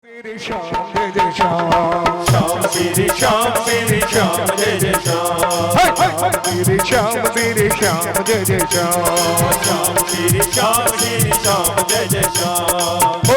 तेरे श्याम जय जय श्याम श्याम तेरे श्याम जय जय श्याम तेरे श्याम जय जय श्याम श्याम तेरे श्याम जय जय श्याम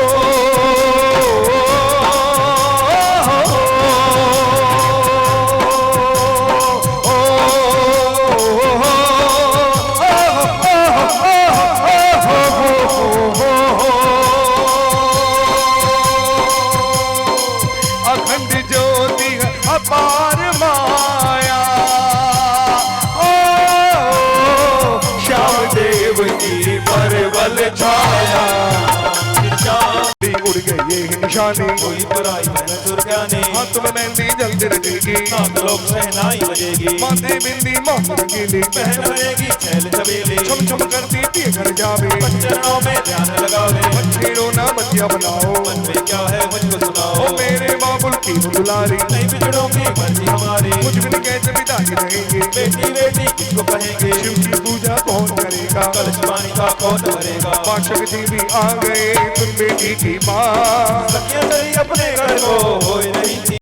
अखंड ज्योति अपार माया श्याम देव की परवल छाया उड़ गई ये निशानी कोई बुराई में दुर्गानी हाथ में मेहंदी जल्दी रखेगी नाम लोग सहनाई बजेगी माथे बिंदी मोह रंगीली पहन बनेगी छैल छबीली छम छम करती थी घर जावे चरणों में ध्यान लगावे बच्चे रोना बच्चिया बनाओ मन में क्या है मुझको ओ सुनाओ मेरे बाबुल की दुलारी नहीं बिछड़ोगी मर्जी हमारी कुछ भी नहीं कहते पिताजी रहेंगे बेटी बेटी किसको कहेंगे शिव की पूजा कौन करेगा कलश पानी का कौन भरेगा पाशक जी भी आ गए तुम बेटी की माँ सखियां तेरी अपने घर को होए नहीं थी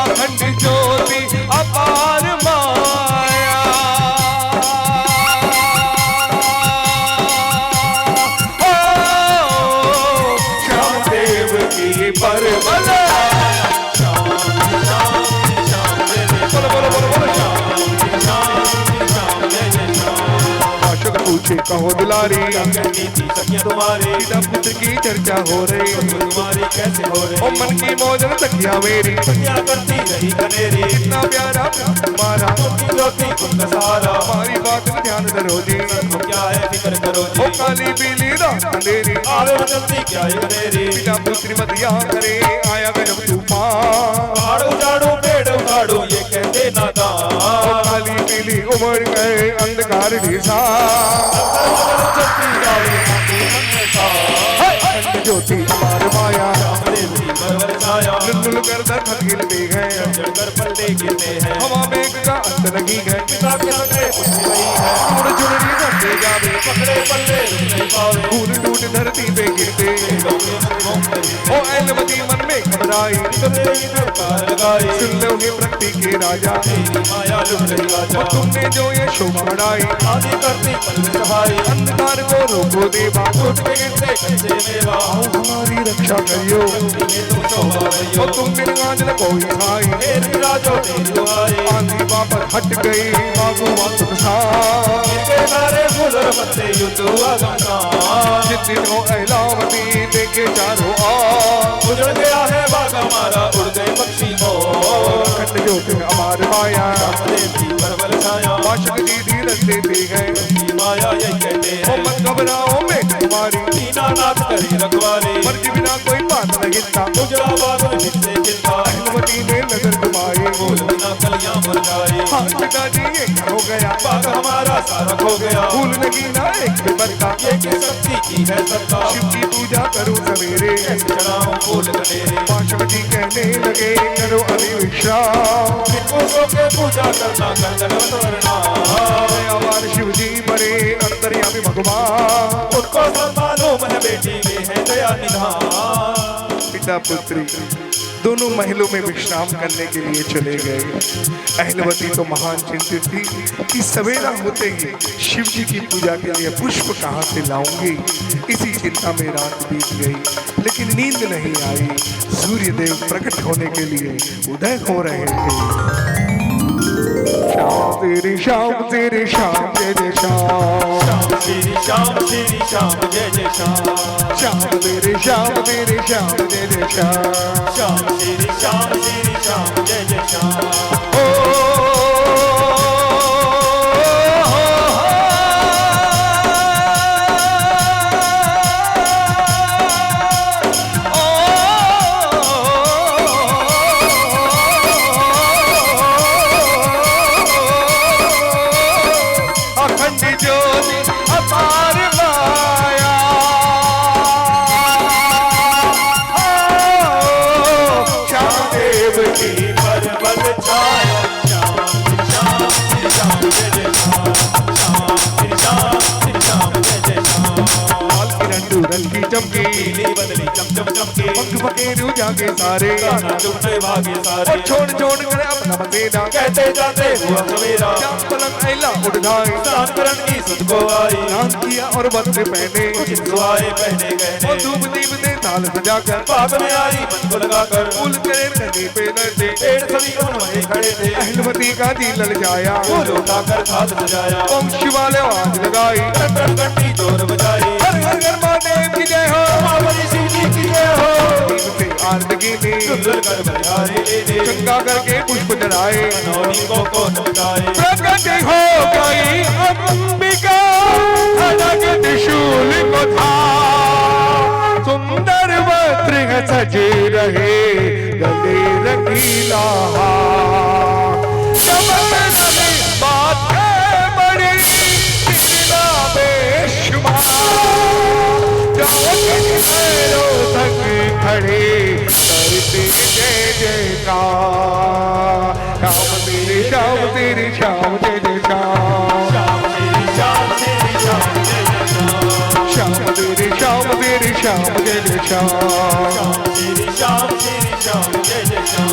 अखंड ज्योति अपार माया श्याम देव की परवल आशक पूछे कहो दुलारी तुम्हारी पिता पुत्र की चर्चा हो रही तुम्हारी कैसे हो ओ रही मन की मौजन तकिया मेरी क्या करती रही कनेरी इतना प्यारा तुम्हारा ज्योति कुंद सहारा हमारी बात में ध्यान धरो जी को क्या है फिक्र करो ओ जी काली पीली रात अंधेरी आवे बदलती क्या है कनेरी पिता पुत्री मत यहाँ करे आया गजब तूफान पहाड़ उजाड़ो पेड़ उखाड़ो ये कहते नादान ओ काली पीली उमड़ गए अंधकार ढीसा अखंड ज्योति अपार माया लुल कर दर खिलते हैं चढ़कर पल्ले गिरते हैं हवा मेघ का अंत लगी है पिता के संगे कुछ नहीं है उड़ चुनरी करते जावे पकड़े पल्ले रुक नहीं पावे फूल टूट धरती पे गिरते ओ ऐलमती मन में घबराई लगाई सुन लो ये प्रकृति के राजा माया लुट रही और राजा तुमने जो ये शोभा बढ़ाई आदि करती पल में सफाई अंधकार को रोको देवा टूट के गिरते कच्चे मेवा आओ हमारी रक्षा करियो ये तुम शोभा भइयो और तुम बिन आज न कोई खाई फिर विराजो तेरी दुआई आंधी वापस हट गई बाबू वापस सा इनके सारे फूल और पत्ते युद्ध हुआ गमसान जितनी हो ऐलावती देखे चारों आ उजड़ गया है बाग हमारा उड़ गए पक्षी मोर अखंड ज्योति अमार माया देव की परवल छाया वाशक जी धीरज देते हैं की माया यही कहते ओ हैं मत घबराओ मैं तुम्हारी दीनानाथ करे रखवारी मर्जी बिना कोई बात न गिरता उजड़ा बाग में जिससे खिलता ऐलमती ने नजर घुमाई फूल बिना कलियां मुरझाई हाँ पिताजी ये क्या हो गया बाग हमारा सारा खो गया फूल लगी ना एक भी पत्ता ये किस शक्ति की है सत्ता शिव की पूजा करो सवेरे चढ़ाओ फूल कनेरे पाशव जी कहने लगे करो अभी विश्राम फूलों के पूजा करना गंधर्व वरना आवार शिव जी बड़े अंतर्यामी भगवान उनको सब मालूम है बेटी में है दया निधान पिता पुत्री दोनों महलों में विश्राम करने के लिए चले गए। अहलवती तो महान चिंतित थी कि सवेरा होते ही शिव जी की पूजा के लिए पुष्प कहाँ से लाऊंगी। इसी चिंता में रात बीत गई, लेकिन नींद नहीं आई। सूर्य देव प्रकट होने के लिए उदय हो रहे थे। श्याम तेरी श्याम जय जय श्याम श्री श्याम जय जय श्याम श्याम तेरी श्याम जय जय श्याम श्याम श्री श्याम जय जय श्याम अखंड ज्योति अपार माया श्याम देव की परवल छाया नीली बदली चमचम चमके पंख पखेरु जागे सारे गाना जुड़ने भागे सारे और छोड़ छोड़ कर अपना बतेरा कहते जाते हुआ सवेरा चांद पलक ऐला उड़ जाए स्नान करन की सुध को आई नाम किया और बदले पहने दुआए पहने और गहने धूप दीप दे थाल सजाकर बाग में आई मन को लगाकर फूल करे नदी पे लड़ते पेड़ सभी वहीं खड़े थे अहलवती का जी लड़ जाया फूल उठाकर खाद सजाया ओम शिवालय आवाज लगाई टन टन घंटी जोर बजाई हर हर घर महादेव की जय हो महाबली शिव जी की जय हो दीप से आरती ने सुंदर कर बलिहारी लेने चंगा करके पुष्प चढ़ाए नौनी को नमकाए प्रकट हो गई अंबिका खड़ग त्रिशूल को था सुंदर वस्त्र सजे रहे गले रंगीला चमक रहे बातें बड़ी कितना बेशुमार जाओ पैरों तक खड़े करते जय जयकार श्याम तेरे श्याम तेरे श्याम जय जय श्याम श्याम तेरी श्याम तेरी श्याम जय जय श्याम श्याम तेरे श्याम तेरे श्याम जय जय श्याम तेरी श्याम तेरी श्याम जय जय श्याम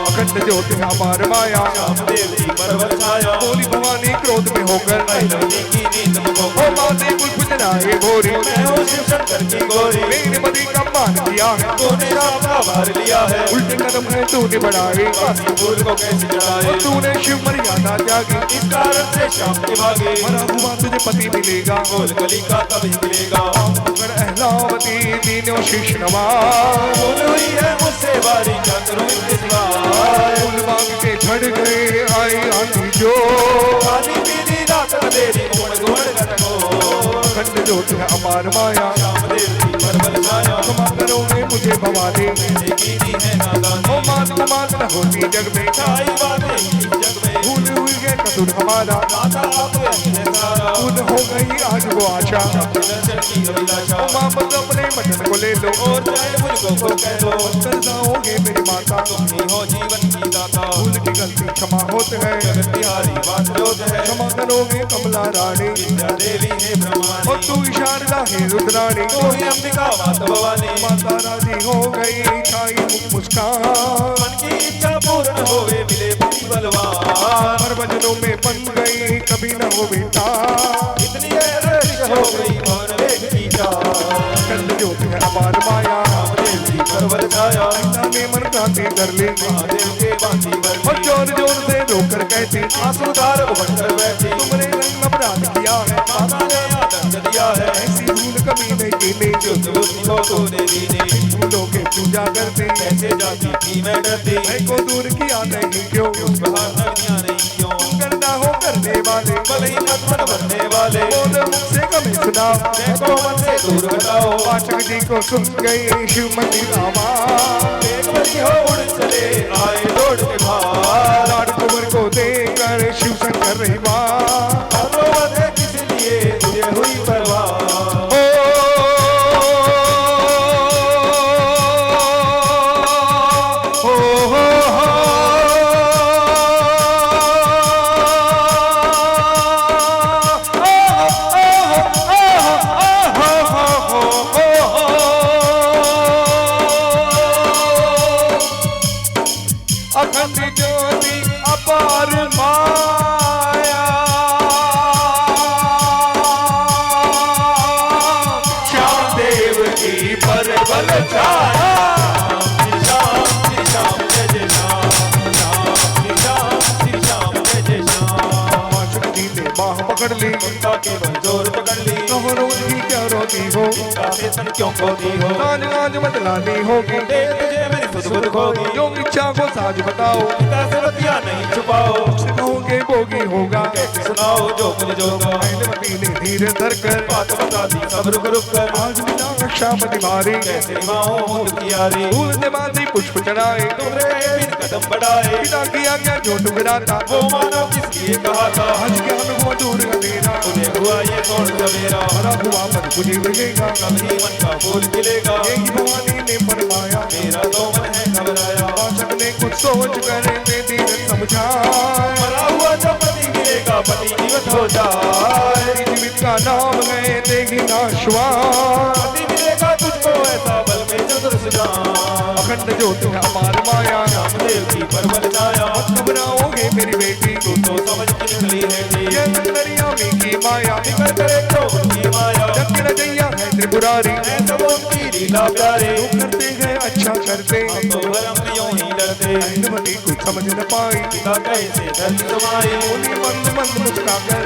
अखंड ज्योति अपार माया श्याम देव जी पर्वत छाया बोली भवानी क्रोध में होकर नवनी की नींद मुझको ओ माते कुल पुजनाए भोरी मैं हूँ शिव शंकर की गोरी मेरे मदी का मान किया है तूने राम का भार लिया है उल्टे कदम है तूने बढ़ाए काशी फूल को कैसे चढ़ाए और तूने शिव मर्यादा त्यागी इस कारण से शाम के भागे मरा हुआ तुझे पति मिलेगा गोल गली का तभी मिलेगा अगर अहलावती दीनो शीश नवाज बोल हुई है मुझसे बारी क्या करूं इसके सिवा फूल मांग के झड़ गए आई आंधी जो खानी पीनी रात अंधेरी गुण गुण गटको अखंड ज्योति है अपार माया श्याम देव जी पर्वत छाया क्षमा करोगे मुझे भवानी मैंने कीनी है नादानी ओ मात न होती जग में छाई बातें इस जग में भूल हुई है कसूर हमारा नाता आप यही है सारा पूर्ण हो गई आज वो आशा दर्शन की अभिलाषा ओ माँ बस अपने मदन को ले लो और चाहे मुझको को कह दो कर जाओगे मेरी माता तुम ही हो जीवन की दाता भूल की गलती क्षमा होते है जगत बिहारी बात जोत है क्षमा करोगे कमला रानी विद्या देवी है और ब्रह्मानी तू शारदा है रुद्राणी तू ही अंबिका माता भवानी माता राजी हो गई छाई मुख मुस्कान मन की इच्छा पूर्ण होवे मिले बुद्धि बलवान हर वजनों में बन गई कभी न हो बेटा इतनी ऐश हो गई भवन वेग की चाल कंद ज्योति है अपार माया रामदेव जी पर्वत छाया ने मन क्रांति कर ली महादेव के बांधी और बरती जोर जोर से रोकर कहती आंसूधार बनकर बैठी तुमने रंग अपराध किया है माता ने आदर्श दिया है ऐसी भूल कभी नहीं की शुद्ध बुद्धि को तूने दीने फूलों के पूजा करते कैसे जाती थी मैं डरती मैं को दूर किया नहीं क्यों बाहर नदियाँ नहीं क्यों करना हो करने वाले भले ही मत मन बनने वाले बोल मुख से कभी सुना मैं को मन से दूर हटाओ पाठक जी को सुन गई शिवमती आवाज एक बड़ी हो उड़ चले आए दौड़ के भार लाड कुंवर को देकर शिव शंकर रहीवा अरोवत है किस लिए तुझे हुई परवाह अखंड ज्योति अपार माया श्याम देव की परबल छाया श्याम श्री श्याम जय जय श्याम श्याम श्री श्याम जय जय श्याम माशुक जी ने बाह पकड़ ली उनका केवल जोर पकड़ ली कहो रोज की क्या रोती हो इनका वेतन क्यों खोती हो आज आज बदलानी होगी दे तुझे मेरी खुद खुद होगी जो इच्छा को साज बताओ पिता से बतिया नहीं छुपाओ कहोगे भोगी होगा कैसे सुनाओ जो मुझे जोगा अहलवती ने धीरे धर कर बात बता दी सब रुक रुक कर आज बिना रक्षापति मारी कैसे निभाओ मुझ की यारी फूल से बांधी पुष्प चढ़ाए तुमरे बिन कदम बढ़ाए पिता किया क्या जो टुकराता वो मानव किस लिए कहा था आज ज्ञान हुआ दूर अंधेरा तुझे हुआ ये कौन सवेरा भरा हुआ मन मुझे मिलेगा कभी मन का फूल खिलेगा यही भवानी ने फरमाया मेरा तो मन है घबराया पाठक ने कुछ सोच कर दे धीरे समझाया मरा हुआ जब पति मिलेगा पति जीवित हो जाए जीवित का नाम है देगी नाशवान पति मिलेगा तुझको ऐसा बल में चतुर सुजान। अखंड ज्योति है अपार माया, रामदेव की परवल छाया। मत घबराओगे मेरी बेटी, तू तो समझ के निकली है ठीक। ये अंतर्यामी की माया, निकल करे तो उनकी माया। जग की रचैया है त्रिपुरारी, है सब उनकी लीला प्यारे। जो करते हैं अच्छा करते, हम तो भरम यूं ही डरते। अहलवती कुछ समझ न पाई, पिता कैसे धरती समाई। बोली मंद मंद मुस्कुराकर,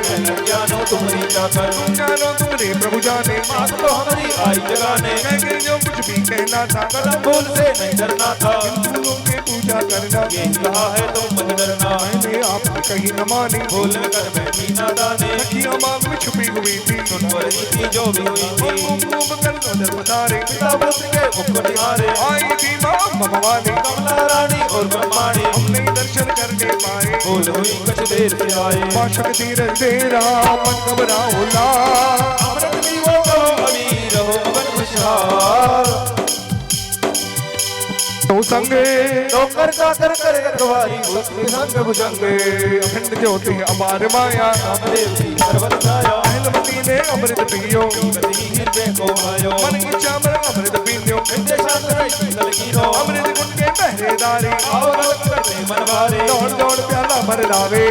ज्ञानो तुम्हारी चाकर। तुम जानो तुमरे प्रभु जाने, बात तो हमारी आई जगाने। कह के जो कुछ भी कहना था, कदम भूल से नहीं डरना था। फूलों के पूजा करना, ये कहा है तुम मत डरना। मैंने आपकी कहीं न मानी, भूल कर बैठी नादाने। सखियां मांग में छुपी हुई थी, सुन पर ही थी जो भी हुई थी। घूम कर नजर बसारे, पिता बस के मुख निहारे। आई थी माँ भवानी, कमला रानी और ब्रह्माणी। हम नहीं दर्शन करने पाए, भूल हुई कुछ देर से आए। माँ शक्ति रख दे रहा मत घबराओ ला, अमृत भी वो कहो अमीर हो अमर खुशहाल। तो संगे नौकर चाकर करे रखवारी उसके संग भुजंग। अखंड ज्योति अपार माया, रामदेव की परवल छाया। अहलवती ने अमृत पियो, पति हृदय को आयो। मन इच्छा में अमृत पीन्यो, हृदय शांत रही शीतल कीनो। अमृत गुण के पहरेदारी, आओ गलत करते मन भारे। दौड़ दौड़ प्याला भर लावे,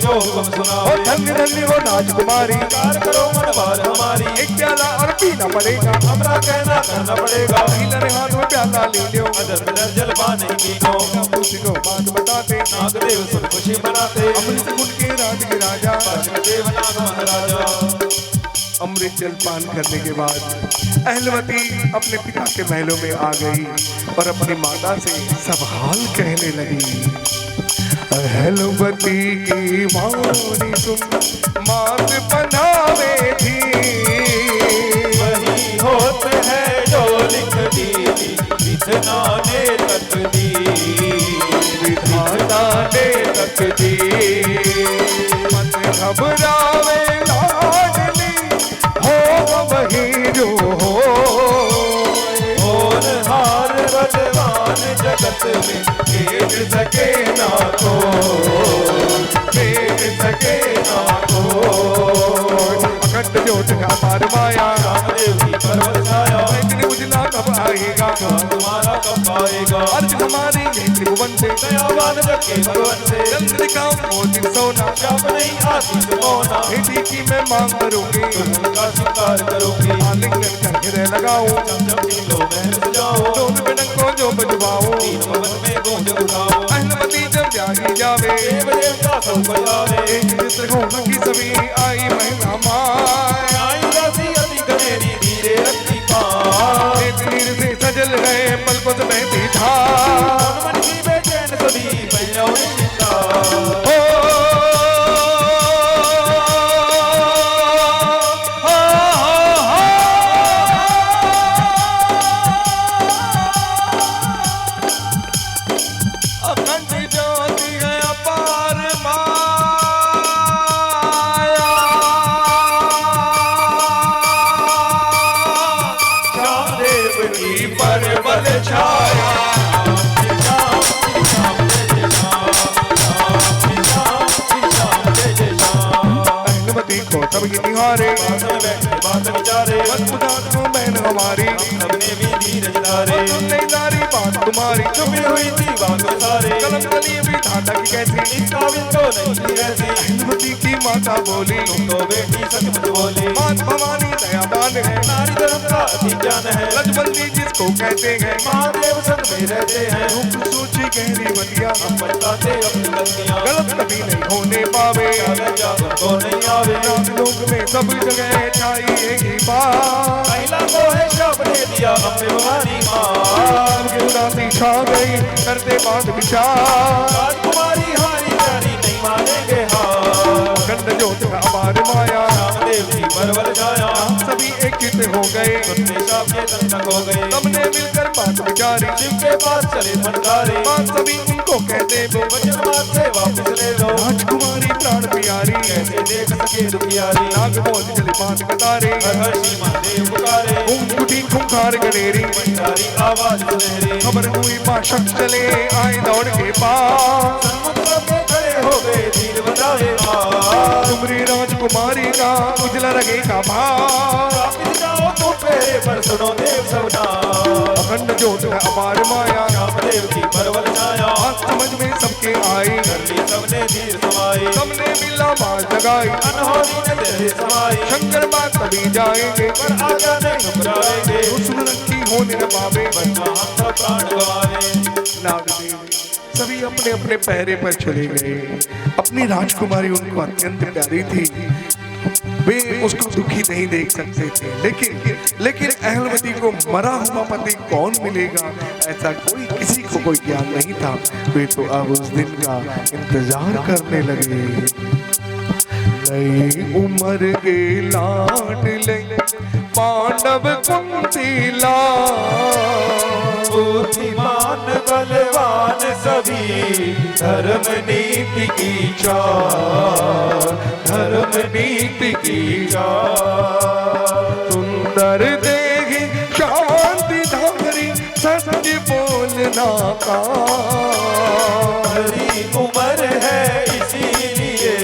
जो हुक्म ओ सुनावे। धन्य धन्य हो राजकुमारी, कार करो मन बार हमारी। एक प्याला और पीना पड़ेगा, हमरा कहना करना पड़ेगा। महिला ने हाथ में प्याला ले लियो, अदर बिदर जलपान नहीं कीनो। उसी को बात बताते, नागदेव सुन खुशी मनाते। अमृत गुण के राज के राजा, देव नाग महाराजा। अमृत जल पान करने के बाद अहलवती अपने पिता के महलों में आ गई और अपनी माता से सब हाल कहने लगी। अहलवती की वाणी सुन मात बनावे थी, वही होते हैं जो लिख दी विधना ने तकदीर। विधाता ने तकदीर, मत घबरावे लाडली, हो वही जो हो, होनहार बलवान जगत में भेद सके ना को। भेद सके ना कोई। अखंड ज्योति अपार माया, रामदेव की परवल छाया। लेकिन उजला कब आएगा, तुम्हारा कब आएगा। अर्ज हमारी ये त्रिभुवन से, दयावान जगे भगवान से। जल्द दिखाओ वो दिन सोना, शाप नहीं आशीष मोना। बेटी की मैं मांग करूंगी, उनका शिकार करूंगी। आलिंगन कर हृदय लगाऊं, जब जब नीलो महल सजाओ। ढोल बिडंगों जो बजवाओ, तीन भवन में गूंज उठाओ। अहलवती जब ब्याही जावे, देव देवता सब बजावे। एक चित्र होगा की सभी आई महिला माय, आई राशि अति गनेरी धीरे रखती पार। एक नीर से सजल गए पलपत बहती था, मन की बेचैन सभी बहनों ने चिंता। ओ, अखंड ज्योति है अपार माया, रामदेव की परवल छाया, अहलवती को सब ये निहारे, बात विचारे। मत को बहन हमारी, सबने भी धीरज धारे। नहीं दारी बात तुम्हारी, छुपी हुई थी बात सारे। कलम कली भी ढांढा की कैसी, इस काबिल तो नहीं थी ऐसी। अहलवती की माता बोली, तुम तो बेटी सचमुच बोली। मात भवानी दयावान है, नारी धर्म का अति ज्ञान है। लजबंदी जिसको कहते हैं, महादेव संग में रहते हैं। रूप सोची गहरी बलिया, हम बताते अपनी गलतियाँ। गलत कभी नहीं होने पावे, लज्जा तुमको नहीं आवे। रात लोक में सब जगह छाई की बात, महिला को है शाप दे दिया हमने भवानी माँ। सबके उदासी छा गई करते बात विचार, राजकुमारी हारी जानी नहीं मानेंगे हार। अखंड ज्योति अपार माया, रामदेव की परवल छाया। सभी एक चित हो गए, सुनते शाप के तंतक हो गए। सबने मिलकर बात विचारी, शिव के पास चले फनकारे। बात सभी उनको कहते वो, वचन बात से वापस ले लो। राजकुमारी प्राण प्यारी, कैसे देख सके दुखियारी। नाग बोल चले बात कतारे, हर हर श्री महादेव पुकारे। गूंज उठी खूंखार गलेरी, सारी आवाज सुनहरी। खबर हुई माँ शख्स चले आए दौड़ के पास, सन्मुख पे खड़े हो गए धीर बताए माँ। तुमरी राजकुमारी का उजला रगे का भाव, वापिस जाओ पहरे पर सुनो देव सबना। अखंड ज्योत है अपार माया, श्याम देव की परवल छाया, बात समझ में सबके आई, कर ली सबने धीर समाई, सबने मिला बात लगाई, अनहोनी ने तेरे समाई, शंकर बात तभी जाएंगे, पर आज्ञा नहीं ठुकराएंगे, सुन रखी होने न पावे, वरना हम सब प्राण गवावे। नागदेव सभी अपने अपने पहरे पर चले गए। अपनी राजकुमारी उनको अत्यंत प्यारी थी, वे उसको दुखी नहीं देख सकते थे, लेकिन अहलवती को मरा हुआ पति कौन मिलेगा, ऐसा कोई किसी को कोई ज्ञान नहीं था। वे तो अब उस दिन का इंतजार करने लगे। नई उम्र के लाडले पांडव कुंतीला, बुद्धिमान बलवान सभी, धर्म नीति की चार, धर्म नीति की चार। सुंदर देगी शांति धारी, सच बोलना का, हरी उम्र है इसीलिए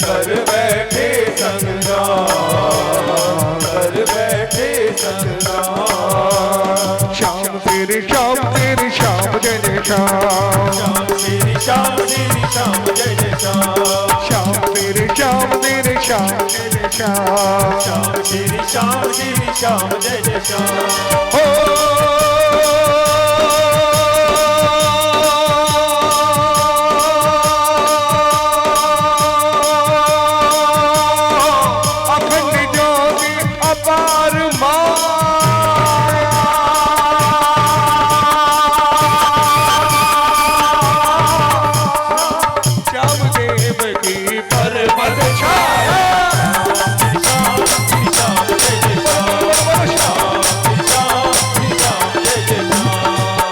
कर बैठे संग्राम, कर बैठे संग्राम। श्याम तेरे श्याम तेरे श्याम जय जय श्याम, श्याम श्री श्याम जय जय श्याम, श्याम तेरे श्याम तेरे श्याम जय जय श्याम, श्याम श्री श्याम जय जय श्याम। हो अखंड ज्योति अपार माया, श्याम देव की पर्वत छाया,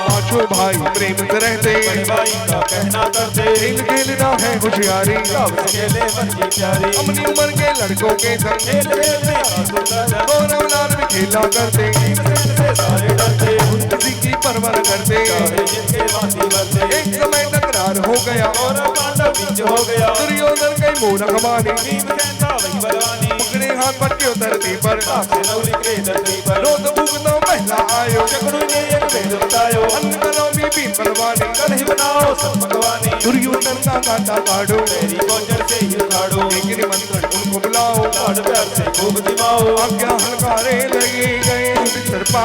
पांचों भाई प्रेम से रहते, भाई का कहना करते, खेल खेलना है होशियारी, सब खेले मन की प्यारी, अपनी उम्र के लड़कों के संग खेल खेल में आंसू लगा, गौरव लाल भी खेला करते, भीमसेन से सारे डरते, किसी की परवर करते। चाहे जिनके भांति बनते, एक समय तकरार हो गया, और पांडव बीच हो गया, दुर्योधन कई मूर्ख माने, भीमसेन था वही बलवानी, पकड़े हाथ पटके धरती पर, से रौली करे धरती पर, रोज भूखता पहला आयो, चक्रू ने एक भेद बतायो, अन्न करो भी बीन बलवानी, कल ही बनाओ सब भगवानी, दुर्योधन का कांटा काटो, तेरी गोचर से ही उखाड़ो, लेकिन मंत्र उनको बुलाओ, लाड प्यार से खूब दिमाओ, आज्ञा हलकारे लगे गए सरपा,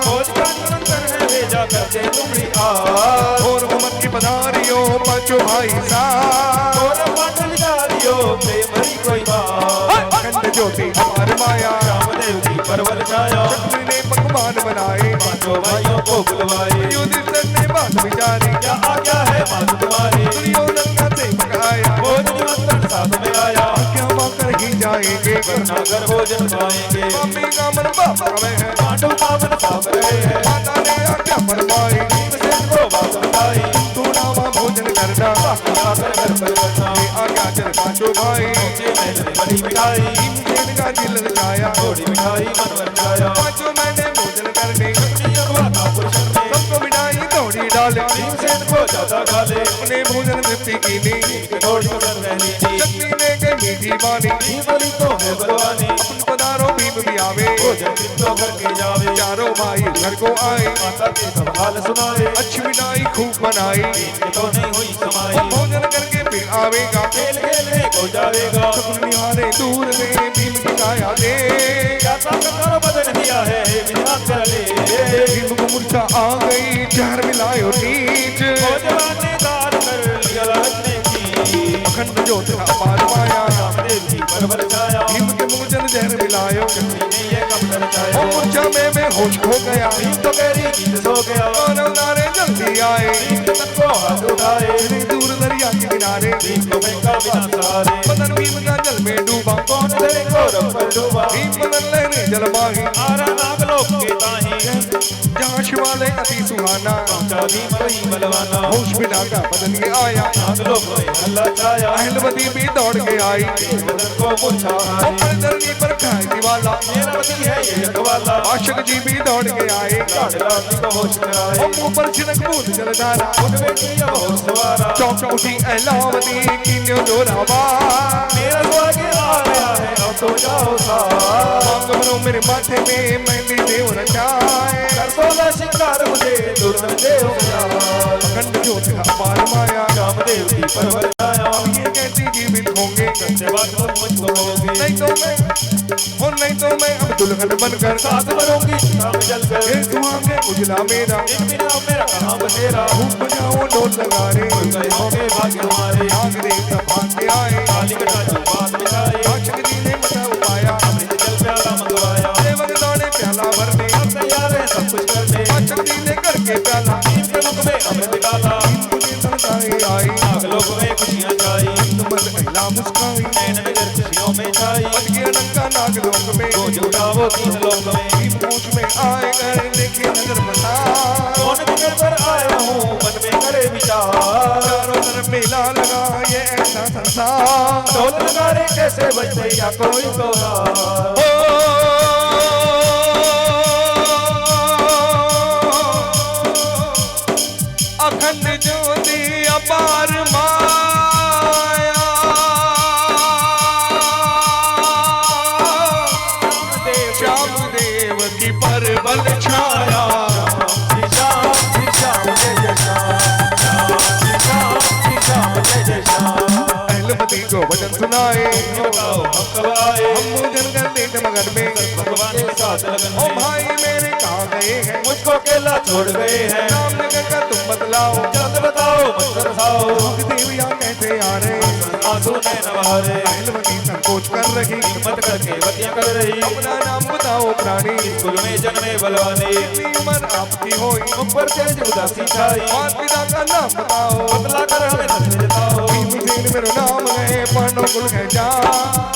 खोज का निरंतर है भेजा करते तुमरी आज, और उमर की पधारियों पांचों भाई साथ, और पांडलिकारियों प्रेम हरी कोई बात, अखंड ज्योति अपार माया, रामदेव की परवल छाया, शक्ति ने पकवान बनाए, पांचों भाइयों को बुलवाए, युधिष्ठिर ने बात विचारी, क्या आज्ञा है बात तुम्हारी, दुर्योधन का सेवक आया, भोज निमंत्रण साथ में आया, आज्ञा मांकर ही जाएंगे, वरना घर भोजन पाएंगे, मम्मी का मन बाप में है, पांडव पावन पाप रहे हैं, माता ने आज्ञा फरमाई, भीमसेन को बात बताई, तू नामा भोजन करना, आकर घर पर करना, ये आज्ञा चल पांचों भाई, ऊंचे महल में बड़ी मिठाई, भीमसेन का दिल लजाया, थोड़ी मिठाई मन वरसाया, पांचों मैंने भोजन करने, अगवा का पुरुषन में, सबको मिठाई थोड़ी डाले, भीमसेन को ज्यादा खा ले, अपने भोजन तृप्ति की नी, थोड़ी उधर रहनी थी, शक्ति ने गई मीठी बानी, भीमली तो है बलवानी, अपन पधारो भीम भी आवे, भोजन कितो घर के जावे, चारों भाई घर को आए, माता के सब हाल सुनाए, अच्छी मिठाई खूब बनाई, इनकी तो नहीं हुई वो समाई, भोजन करके फिर आवेगा, खेल खेलने को जावेगा, निहारे दूर में भीम की काया दे, क्या ताकत और बदन दिया है विधान कर ले, भीम को मूर्छा आ गई, जहर मिलायो नीच, भोजवान ने दान कर लिया रखने की, अखंड ज्योत अपार माया, रामदेव की परवल छाया, भीम के भोजन जहर मिलायो, ने ये कब वो दर्शाया, मूर्छा में होश खो गया, भीम तो गहरी नींद सो गया, गौरव नारे जल्दी आए, भीम के तन को हाथ उठाए, इतनी दूर दरिया के किनारे, भीम को फेंका बिना सहारे, बदन भीम का जल में डूबा, कौन तेरे गौरव पर डूबा, भीम बदन लेने जल माही, आरा नागलोक के ताही, जहाँ शिवालय अति सुहाना, पहुंचा भीम वही बलवाना, होश में डाका बदन ये आया, नागलोक में हल्ला छाया, अहलवती भी दौड़ के आई, बदन को मूर्छा वो आई, पर धरती पर खाए दीवाला, मेरा पति है ये रखवाला, आशक जी जी भी दौड़ के आए, लाडला की को होश कराए, हम ऊपर छिड़क बूंद जलधारा, उन बेटी अब हो सवारा, चौक उठी अहलावती की न्यो जोरावा, मेरा स्वर्ग आ गया है अब तो जाओ साथ, कमरों मेरे माथे में मेहंदी देव रचाए, कर सोला शिकार मुझे दुल्हन देव अखंड ज्योति अपार माया, रामदेव की परवर छाया, ये कहती जीवित होंगे, सच्चे बात तुम मुझको होगी, नहीं तो मैं अब दुल्हन बनकर साथ मरूंगी शाम जलकर, ये धुआं में उजला मेरा, इन बिना मेरा कहाँ बसेरा, धूप बजाओ ढोल लगा रे, गए होंगे भाग्य हमारे, आग देवता भाग्य आए, काली कटा जो बात बिठाए, आशिक जी ने बता पाया, अमृत जल प्याला मंगवाया, सेवक दौड़े प्याला भरने, अब तैयार है सब कुछ करने, आशिक जी ने करके प्याला, इनके मुख में अमृत डाला, मुझे सदाई आई, नागलोक में खुशियाँ छाई, तुमन महिला मुस्काई, नैन नजर खुशियों में छाई, बच गया डंका नागलोक में, गूंज उठा वो तीन लोक में, भीम पूछ में आए घर देखे नजर बसा, कौन जिगर पर आया हूँ मन में करे विचार, चारों तरफ मेला लगा ये ऐसा संसार, ढोल नगाड़े कैसे बजते या कोई त्योहार, अखंड ज्योति अपार माया, श्याम देव की परबल छाया, श्याम श्याम जय जय श्याम, श्याम श्याम जय जय श्याम, अहलपति को वचन सुनाए, बताओ हम कब आए, हम भोजन करते थे मगन में, भगवान के साथ लगन ओ में, भाई मेरे कहाँ गए हैं, मुझको अकेला छोड़ गए हैं, नाम लेकर का तुम बतलाओ, जल्द बताओ मत तरसाओ, देविया कैसे आ रहे, आंसू में नवारे, अहलपति संकोच कर रही, हिम्मत करके बतियां कर रही, अपना नाम बताओ प्राणी, कुल में जन्मे बलवानी, कितनी उम्र आपकी होई, ऊपर तेज उदासी छाई, और पिता का नाम बताओ, बतला कर हमें नजर जताओ, भीमसेन मेरो नाम है पांडव कुल है जा,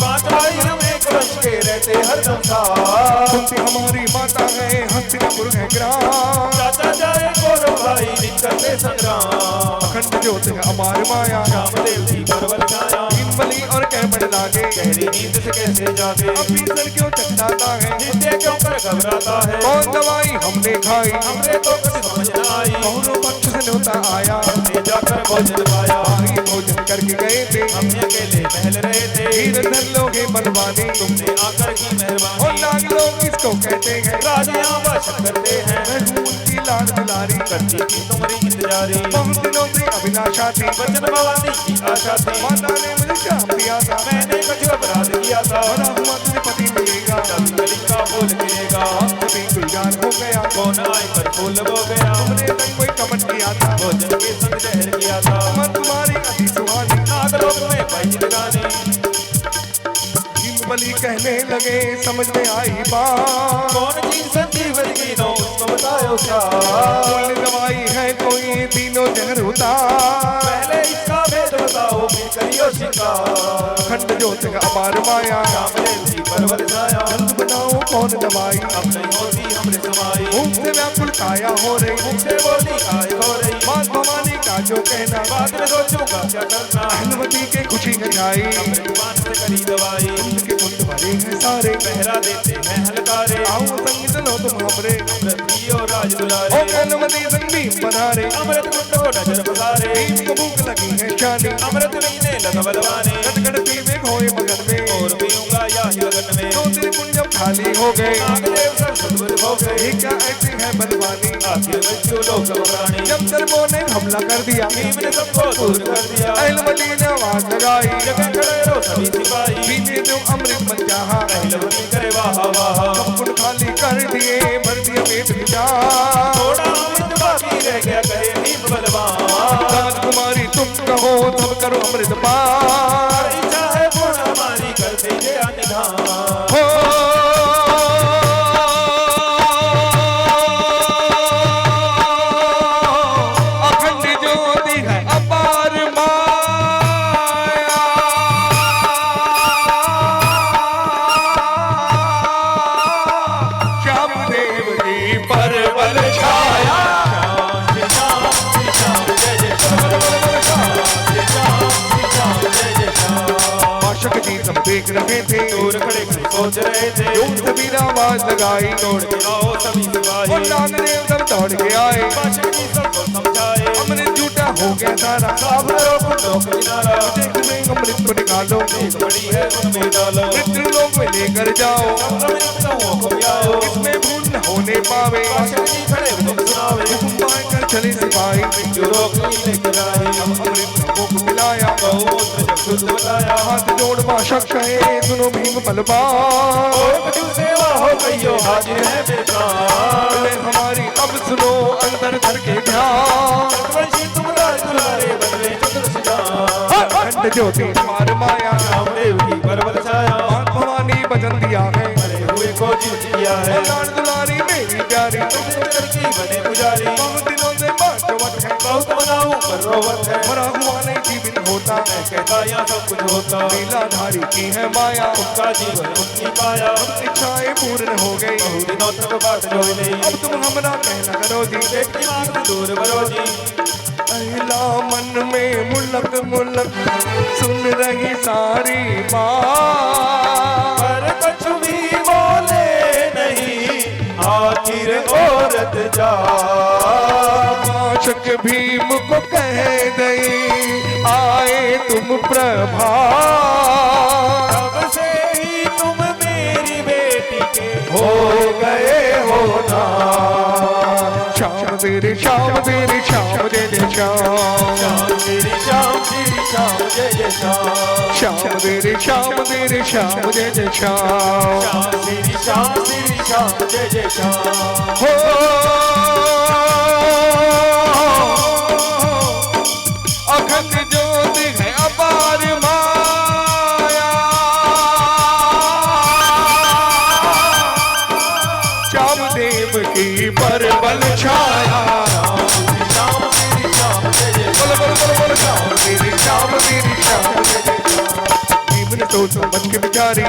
पांच भाई हम एक वंश के रहते हरदम साथ, कुंती हमारी माता है हस्तिनापुर है ग्राम, चाचा जाए कौरव भाई दिन करते संग्राम, अखंड ज्योति है अपार माया, रामदेव जी परवल छाया, बलि और कैमड़ लागे, गहरी नींद से कैसे जागे, अभी सर क्यों चकराता है, नित्य क्यों कर घबराता है, कौन दवाई हमने खाई, हमने तो कुछ समझ न आई, कौनों पक्ष से न्योता आया, हमने जाकर भोजन पाया, भाई भोजन करके गए थे, हमने अकेले महल रहे थे, धीरधर लोग हैं बलवानी, तुमने आकर की और मेहरबानी, नाग लोग किसको कहते हैं, राजियां भाषण करते हैं, मैं हूँ उनकी लाड दुलारी, करती थी तुम्हारी इंतजारी, बहुत दिनों से अभिलाषा थी, वचन भवानी की आशा थी, माता ने मुझे श्राप दिया था, मैंने कुछ अपराध किया था, बड़ा हुआ तुझे पति मिलेगा, जब गली का फूल खिलेगा, पति गुलजार हो गया, कौन आए पर फूल बो गया, तुमने तक कोई कमट किया था, भोजन के संग जहर किया था, मन तुम्हारी अति सुहानी, नागलोक में पैज लगाने, भीम बलि कहने लगे समझ में आई बात, कौन चीज संजीवन की नो उसको बताओ क्या, फूल दवाई है कोई तीनों जहर उतार, पहले इसका भेद बताओ फिर करियो शिकार, खंड ज्योति का अपार माया, रामदेव जी परवल छाया, जल्द बनाओ कौन दवाई, अब नहीं होती हमरे समाई, मुख से व्याकुल काया हो रही, मुख से बोली आय हो रही, मात भवानी का जो कहना, बाद में सोचूंगा क्या करना, अहलवती के खुशी गजाई, हमरे जुबान से करी दवाई, उनके कुंड भरे हैं सारे, पहरा देते हैं हलकारे, आओ संग चलो तुम हमरे, अमृत और राज ओ दुलारे, अहलवती संग भीम पधारे, अमृत कुंड को नजर बसारे, भीम को भूख लगी है शानी, अमृत मीने लगा बलवाने, गटगट पीवे खोए मगन में, और पीऊंगा या ही लगन में, दो तेरे कुंड जब खाली हो गए, नागदेव सब सुदूर हो गए, ये क्या ऐसी है बलवानी, आखिर बच्चों लोग घबराने, जब सर्वों ने हमला कर दिया, भीम ने सबको दूर कर दिया, अहलवती ने आवाज लगाई, जगह खड़े रहो सभी सिपाही, पीने दो अमृत बन चाहा, अहलवती करे वाह वाह, कुंड खाली कर दिए भर दिया पेट विचार, थोड़ा अमृत बाकी रह गया कहे भीम बलवान, राजकुमारी तुम कहो तब करो अमृत पार, इच्छा है पूर्ण हमारी कर दीजिए निधान, हो अखंड ज्योति है अपार माया, श्याम देव की परबल छाया, आशक जी सब देख रहे थे, दूर खड़े सोच रहे थे। यूं सभी ने आवाज लगाई, तोड़ के आओ सभी सिपाही। और नागदेव सब दौड़ के आए। बादशाह जी सबको समझाए, अमृत झूठा हो गया सारा, काफिरों को टोक किनारा। देख में अमृत को निकालो, एक बड़ी है उनमें डालो, मृत्यु लोक में लेकर जाओ, मृत्युओं को भी आओ। इसमें भूल न होने पावे। बादशाह जी खड़े हुकुम सुनावे, हुकुम पाकर चले सिपाही, जो रोक लेकर आए। अमृत को मिलाया, गौमूत्र जब शुद्ध बताया, हाथ जोड़ बादशाह कहे सुनो भीम बलवान, और कठिन सेवा हो गई हो हाजिर है बेकार। बोले हमारी अब सुनो अंदर धर के ध्यान। वंशी तुम राज दुलारे बदले चतुर जान। खंड ज्योति मार माया, रामदेव की पर्वत छाया, मात भवानी वचन दिया है, मरे हुए को जीत किया है। लाड दुलारी मेरी प्यारी, की बने पुजारी, बहुत दिनों से बाटवट है, बहुत मनाऊं पर रोवत है। मरा हुआ नहीं जीवित होता, मैं कहता यहाँ सब कुछ होता, लीलाधारी की है माया। उनका जीवन उनकी पाया, इच्छाएं पूर्ण हो गई, बहुत दिनों तक बाट जोई नहीं। अब तुम हमरा कहना करो जी। पेट की मांग से दूर बरो जी, अहिला मन में मुलक मुलक सुन रही सारी बात, पर कुछ भी बोले नहीं, आखिर औरत जा। आशक भीम को कह दई आए तुम प्रभात, तब से ही तुम मेरी बेटी के हो गए हो ना। श्याम तेरे श्याम तेरे श्याम जय जय श्याम, श्याम तेरी श्याम तेरी श्याम जय जय श्याम। श्याम तेरे श्याम तेरे श्याम जय जय श्याम। श्याम तेरी श्याम तेरी श्याम जय जय श्याम। हो अखंड ज्योति है अपार माया, श्याम देव की परबल छाया। श्याम तेरी श्याम जय जय बोलो बोलो बोलो बोलो श्याम तेरी श्याम तेरी श्याम जय जय श्याम। भीम ने सोच समझ के विचारी,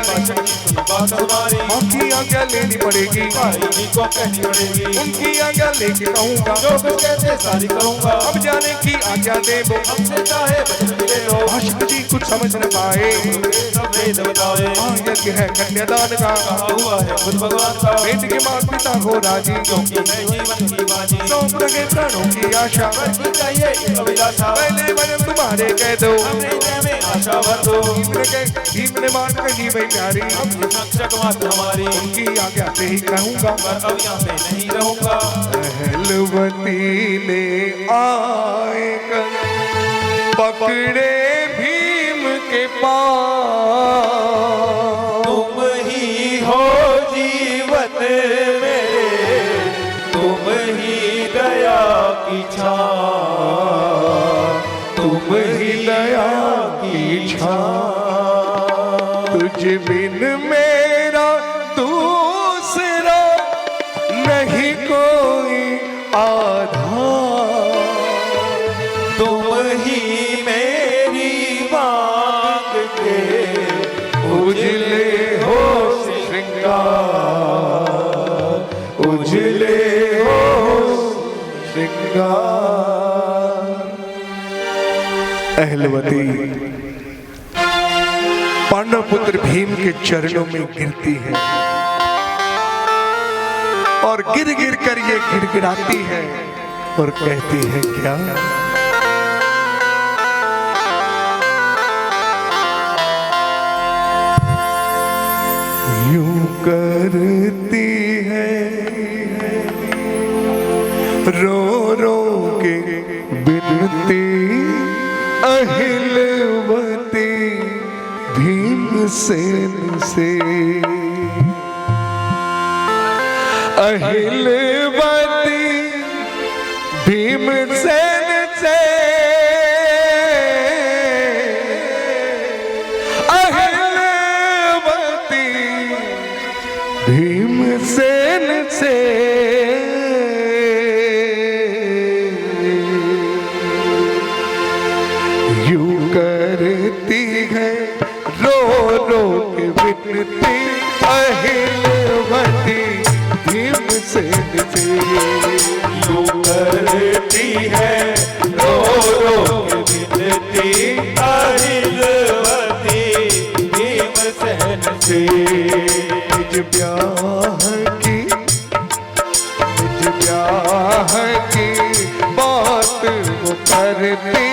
बात हमारी माँ की आज्ञा लेनी पड़ेगी, भाई जी को कहनी पड़ेगी। उनकी आज्ञा लेके कहूँगा, जो कुछ कहते सारी करूँगा, अब जाने की आज्ञा देवो। हमसे चाहे वचन मिले लो, भाषण जी कुछ समझ न पाए, सब वेद बताए। यज्ञ है कन्यादान का, कहा हुआ है खुद भगवान का, बेट के माता पिता हो राजी, क्योंकि है जीवन की बाजी। सौंप लगे प्राणों की आशा, की चाहिए अभिलाषा, पहले वचन तुम्हारे कह दो। हृदय में आशा भर दो। भीम ने बात कही भाई प्यारी, रक्षक मात हमारी, उनकी आज्ञा से ही कहूँगा। पर अब यहाँ पे नहीं रहूंगा। पहलवती ने आए कर पकड़े भीम के पाँव, तुम ही हो जीवन मेरे, तुम ही दया की छाँव, तुम ही दया की छाँव। तुझ बिन मेरा दूसरा नहीं कोई आधार, तुम ही मेरी मांग के उजले हो श्रृंगार, उजले हो श्रृंगार। अहलवती पांडव पुत्र भीम के चरणों में गिरती है और गिर गिर कर ये गिड़गिड़ाती है और कहती है क्या, यूं करती है रो रो के बिनती अहिलवती भीमसेन से। अहिलवती भीमसेन से, अहिलवती भीमसेन से। यूं करती है रो रो के बिनती अहिलवती भीमसेन से। यूं करती है रो रो के बिनती अहिलवती भीमसेन से। ब्याह की निज ब्याह की बात वो करती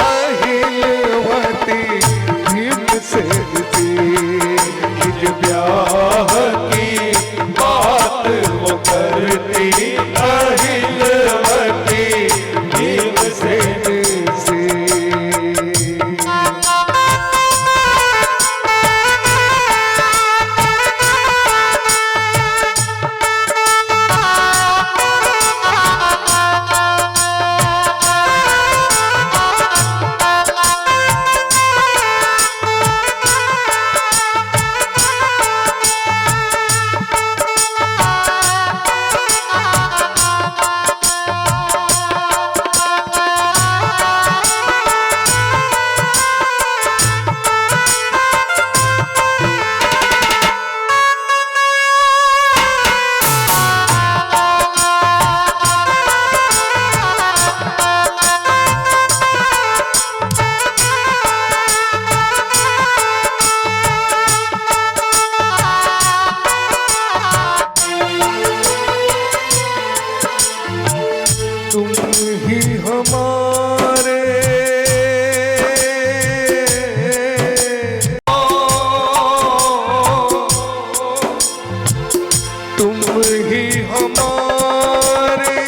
अहिलवती भीमसेन से। निज ब्याह की बात वो करती अहिलवती भीमसेन से। तुम ही हमारे तुम ही हमारे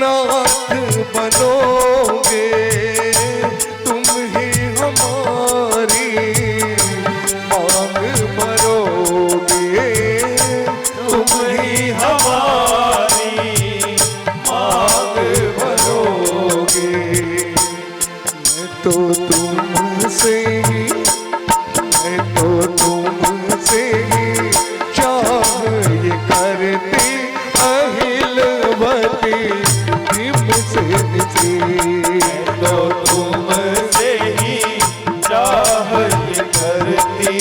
नाथ बनोगे। तुम ही हमारी मांग भरोगे। तुम ही हमारी मांग भरोगे। मैं तो तुमसे ही चाह ये करती अहिलवती भीमसेन से। तो तुमसे ही चाह ये करती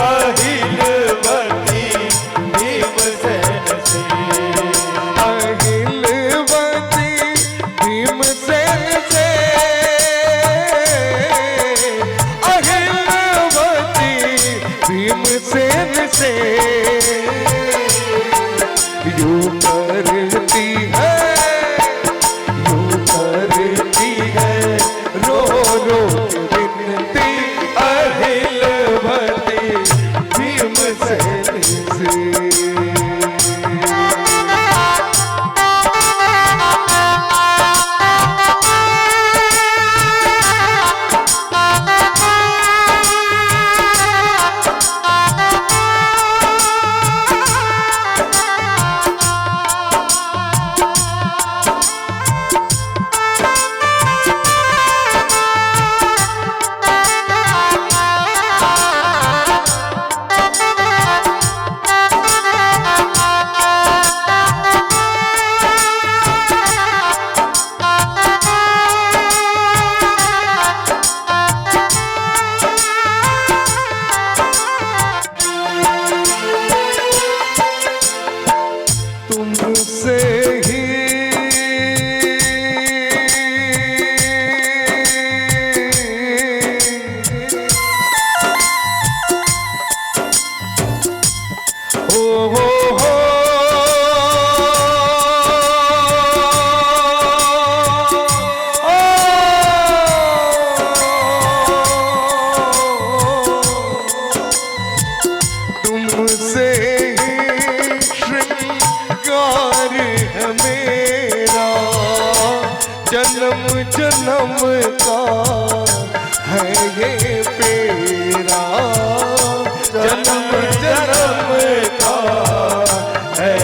अहिलवती भीमसेन से। अहिलवती भीमसेन से। अहिलवती भीमसेन से। यूं करती है रो रो के विनती अहिलवती भीमसेन से। तुमसे ही हो तुमसे ही श्रृंगार है मेरा। जन्म जन्म का है ये पेरा। जन्म जन्म का है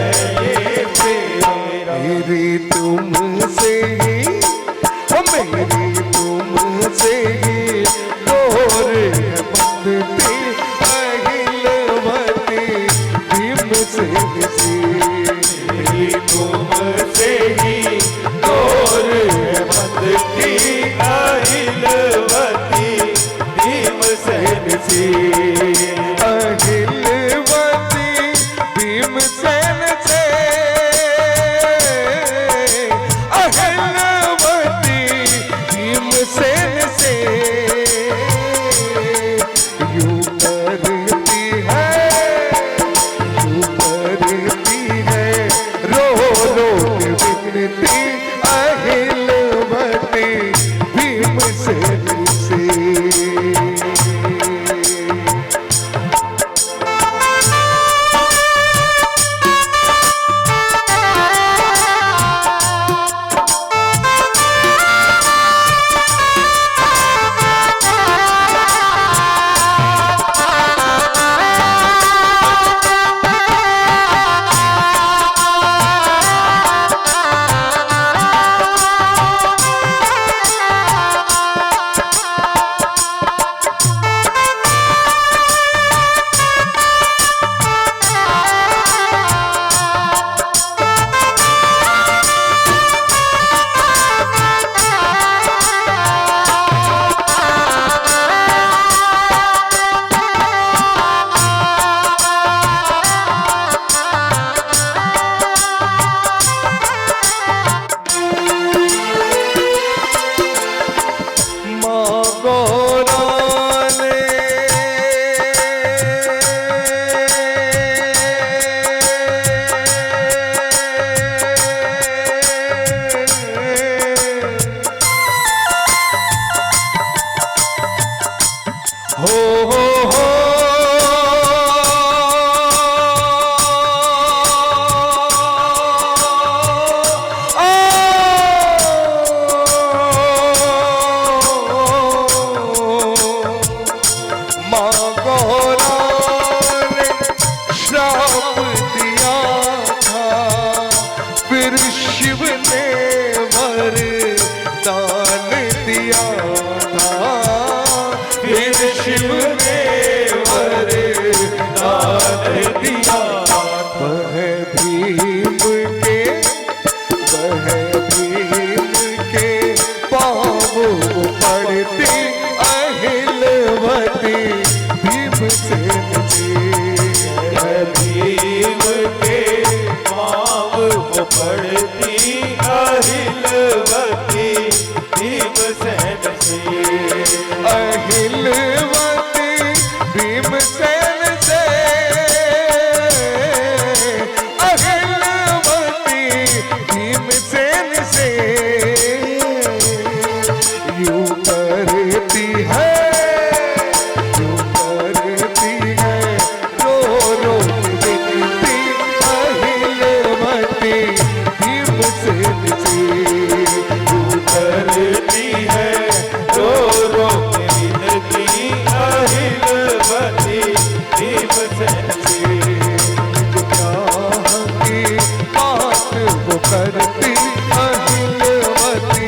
ये पेरा। मेरी तुमसे ही मेरी तुमसे ही डोर है बंधती अहिलवती भीमसेन से। मेरी तुमसे ही डोर बंधती अहिलवती भीमसेन से। अहिलवती भीमसेन से। अहिलवती भीमसेन से। यूं करती है यूं अहिलवती भीमसेन से, अहिलवती भीमसेन से, अहिलवती भीमसेन से यूं करती है, यूं करती है रो रो के विनती, अहिलवती भीमसेन से यूं करती है रो रो के विनती, अहिलवती भीमसेन से। बात वो करती अहिलवती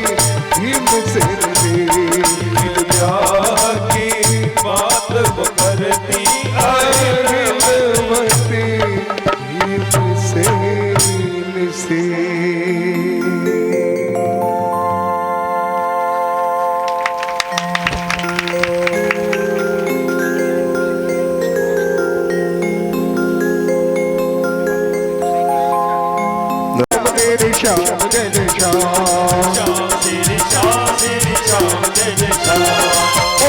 भीमसेन से, ब्याह की बात वो करती अहिलवती भीमसेन से। श्याम जय जय श्याम, श्याम श्री श्याम श्री श्याम जय जय श्याम। ओ,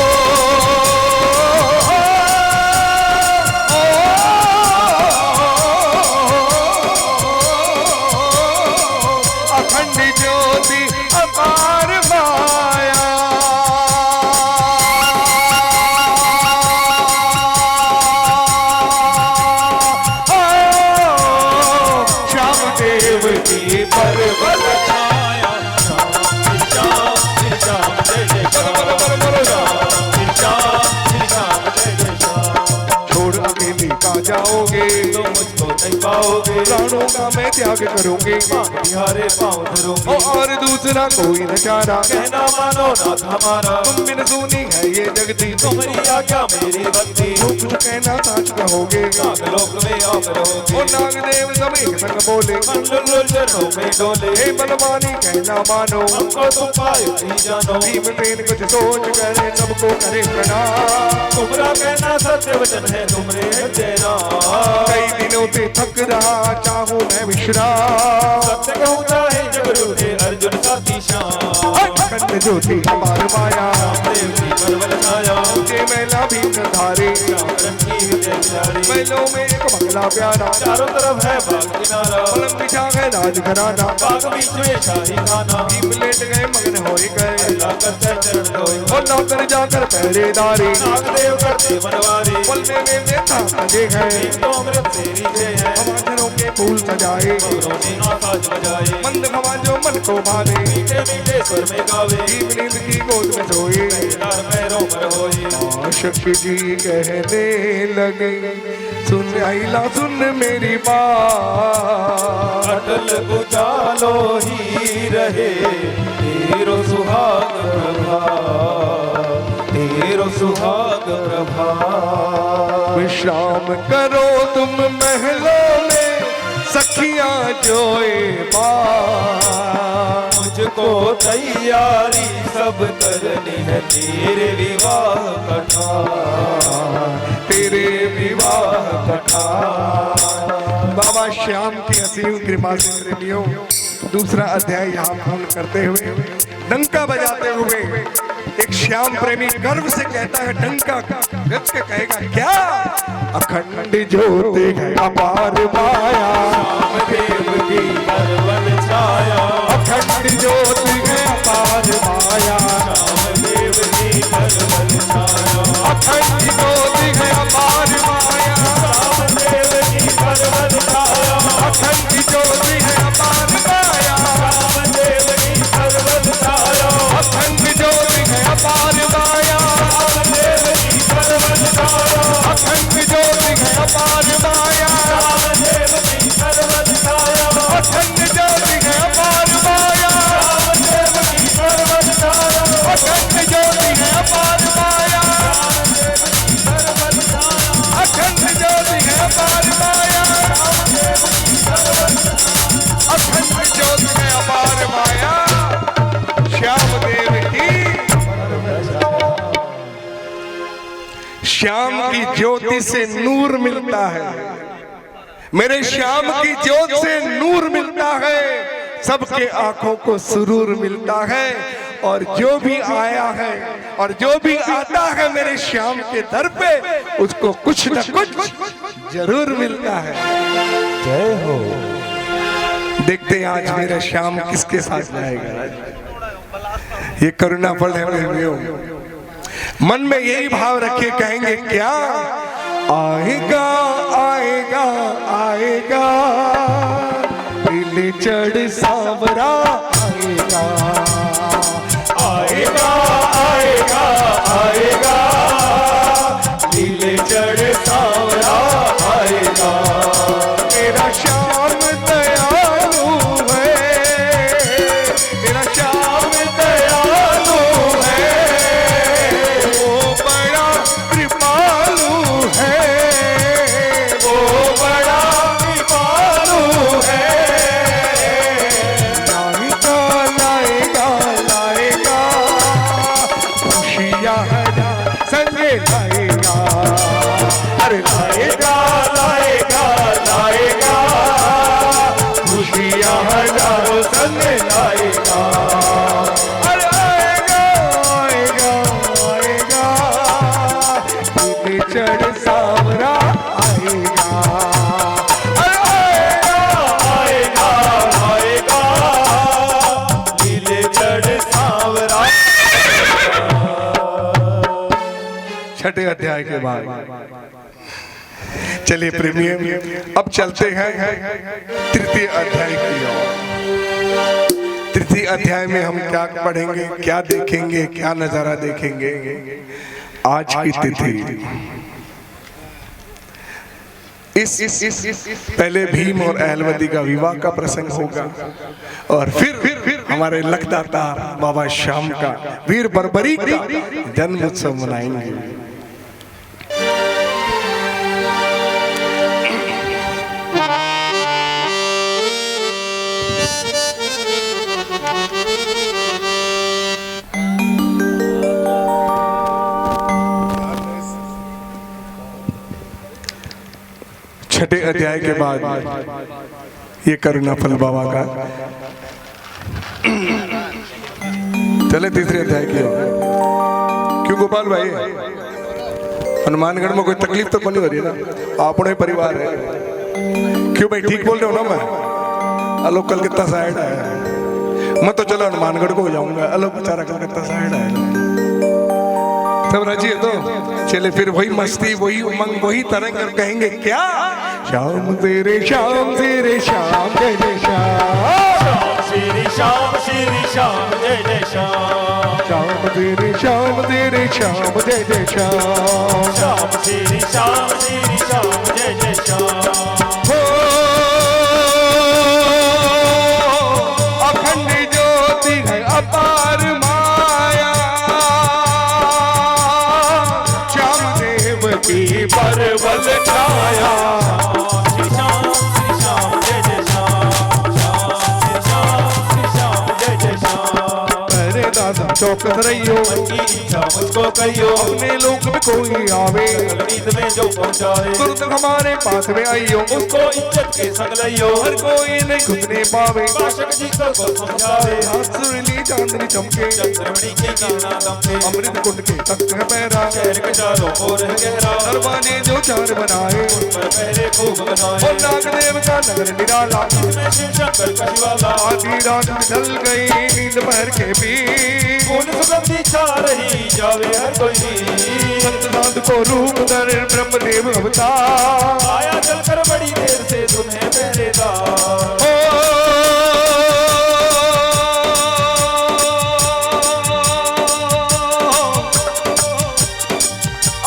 अखंड ज्योति अपार माया, श्याम देव की पर्वत छाया श्याम श्री श्याम श्री श्याम जय जय श्याम, श्याम श्री श्याम श्री श्याम जय जय श्याम। छोड़ अकेले कहाँ जाओगे, तो मुझको नहीं पाओगे, प्राणों का मैं त्याग करूंगी, बिहारे पाँव धरोगे, और दूसरा कोई न चारा, कहना मानो नाथ हमारा, तुम बिन सुनी है ये जगती, तुम्हारी आज्ञा मेरी भक्ति, कुछ कहना सच कहोगे, नागलोक में आप रहोगे, और नागदेव सब एक संग बोले, मंडल चरणों में डोले, हे बलवानी कहना मानो, हमको तुम पायो नहीं जानो, भीमसेन कुछ सोच करे सबको करे प्रणाम, तुम्हारा कहना सत्य वचन है तुमरे हृदय नाम, कई दिनों से थक रहा चाहूं मैं विश्राम, सत्य कहूँ चाहे जग रूठे अर्जुन साथी श्याम, अखंड ज्योति अपार माया, देव की बलबल छाया, मुझे मैला भीम धारे, श्याम रंगी हृदय प्यारी, मैलों में एक बंगला प्यारा, चारों तरफ है बाग किनारा, पलंग बिछा है राजघराना, बाग बीच में शाही खाना, भीम लेट गए मगन हो गए, अल्लाह करते चरण धोए, और नौकर जाकर पहरेदारी, नागदेव करते बनवारी, बोलने में था लगे हैं, तो अमृत तेरी जय है, हमारे के फूल सजाए, मगरों ने आकाश बजाए, मंद हवा जो मन को भावे, मीठे मीठे स्वर में गावे, भीम नींद की गोद में सोए, लाल पैरों पर होए, आशिक जी कहने लगे, सुन आइला सुन मेरी बात, अटल उजालो ही रहे तेरो सुहाग प्रभा, तेरो सुहाग प्रभा, विश्राम करो तुम महलों में सखियां जोए बात, मुझको तैयारी सब करनी है तेरे विवाह कथा, तेरे विवाह कथा। बाबा श्याम की असीम कृपा से प्रेमियों, दूसरा अध्याय यहाँ पूर्ण करते हुए डंका बजाते हुए एक श्याम प्रेमी गर्व से कहता है, डंका गज के कहेगा क्या, अखंड ज्योति है अपार माया, देव की परवल छाया, अखंड ज्योति है अपार माया, देव की परवल छाया, अखंड ज्योति है अपार माया, देव की परवल छाया, अखंड ज्योति है अपार माया, देव की परवल छाया, अखंड ज्योति है अपार माया, देव की परवल छाया, अखंड ज्योति है अपार माया, देव की परवल छाया, अखंड ज्योति है अपार माया, देव की परवल छाया, अखंड ज्योति है अपार माया, अखंड ज्योति है अपार माया, अखंड ज्योति है अपार माया। श्याम देव की, श्याम की ज्योति से नूर मिलता है, मेरे श्याम की ज्योत से नूर मिलता है, सबके आंखों को सुरूर मिलता है। और जो भी आया है और जो भी आता है मेरे श्याम के दर पे, उसको कुछ न कुछ जरूर मिलता है। जय हो। देखते हैं आज मेरा श्याम किसके साथ जाएगा। ये करुणा फल है मन में यही भाव रखे, कहेंगे क्या? आएगा आएगा आएगा दिल चढ़ सांवरा आएगा। आएगा आएगा आएगा दिल चढ़ सांवरा आएगा। मेरा श्याम दयालु है, मेरा श्याम दयालु है, वो बड़ा कृपालु है, वो बड़ा कृपालु है। लाएगा लाएगा लाएगा खुशियाँ संगे लाएगा। अरे लाएगा लाएगा लाएगा खुशियाँ हजारों संग लाएगा। अरे आएगा आएगा आएगा दिल चढ़ सांवरा आएगा। अरे आएगा आएगा दिल चढ़ सांवरा। छठे अध्याय के बाद चलिए प्रेमियों, अब चलते हैं तृतीय अध्याय की ओर। तृतीय अध्याय में हम क्या पढ़ेंगे, क्या देखेंगे, क्या नजारा देखेंगे। आज की तिथि इस पहले भीम और अहलवती का विवाह का प्रसंग होगा और फिर हमारे लखदाता बाबा श्याम का, वीर बर्बरी का जन्म उत्सव मनाएंगे। छठे अध्याय के बाद ये करुणा फल बाबा का। चले तीसरे अध्याय की ओर। क्यों गोपाल भाई, हनुमानगढ़ में कोई तकलीफ तो नहीं हो रही ना? अपने परिवार है। क्यों भाई, ठीक बोल रहे हो ना? मैं आलोक कलकत्ता साइड है, मैं तो चलो हनुमानगढ़ को हो जाऊंगा। आलोक बेचारा कलकत्ता साइड है। सब राजी है तो चले फिर वही मस्ती, वही उमंग, वही तरंग। कहेंगे क्या? श्याम तेरे श्याम तेरे श्याम जय जय श्याम। श्री श्याम जय जय श्याम। श्याम तेरे श्याम तेरे श्याम जय जय श्याम। श्याम श्री श्याम जय जय श्याम। हो अखंड ज्योति है अपार माया, श्याम देव की परवल छाया। श्री श्याम जय जय श्याम। श्री श्याम जय जय श्याम। अरे दादा चौकस रहियो, की इच्छा मुझको कहियो। अपने लोक में कोई आवे, नींद में जो पहुंचाए। तुरंत हमारे पास में आइयो। उसको इज्जत के संग लइयो। हर कोई नहीं घुसने पावे, भाषक जी को समझावे। हाथ सुरीली चांदनी चमके, चंद्रमणि के कीर्णा दम पे। अमृत कुंड के तख्त है पैरा, शहर के चारों ओर है गहरा। दरवाजे जो चार बनाए, उन पर पहरे खूब बनाए। और नागदेव का नगर निराला। इसमें शिव शंकर का शिवाला। आधी रात ढल गई नींद भर के भी, फूल सुगंधी छा रही जावे हर कोई। संत साध को रूप धर ब्रह्मदेव अवतार। आया चलकर बड़ी देर से तुम्हें पहरेदार।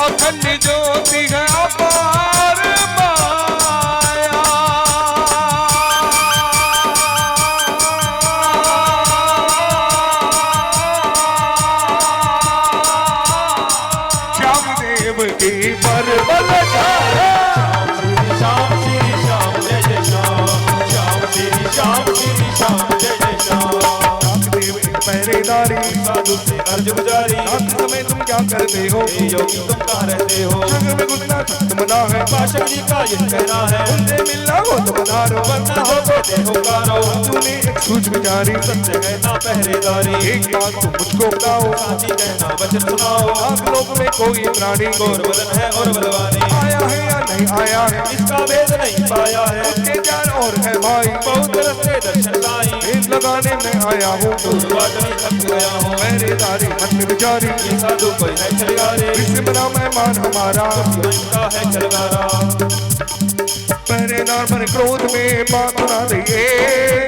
अखंड ज्योति है अपार माया, श्याम देव की परवल छाया। श्री श्याम जय जय श्याम। श्याम पहरेदारी। साधु से अर्ज गुजारी। रात समय तुम क्या करते हो? हे योगी तुम कहाँ रहते हो? जग में घुसना सख्त मना है। पाशक जी का ये कहना है, उनसे मिलना हो तो पधारो, वरना हो तो देहो कारो। तूने एक सूझ विचारी, सत्य कहना पहरेदारी। एक बात तुम मुझको बताओ, साची कहना वचन सुनाओ। आप लोग में कोई प्राणी गौर बदन है और बलवानी, आया है या नहीं आया है? इसका भेद नहीं पाया है। उसके जान और है भाई, बहुत रस्ते दर्शन लाई, भेद लगाने में आया हूँ। दूर बाट में थक गया हूँ। पहरेदारी मन में विचारी, ये साधु कोई है चलगारे, विश्व बना मेहमान हमारा। इनका है चलगारा। पहरेदार पर क्रोध में बात ना दिए,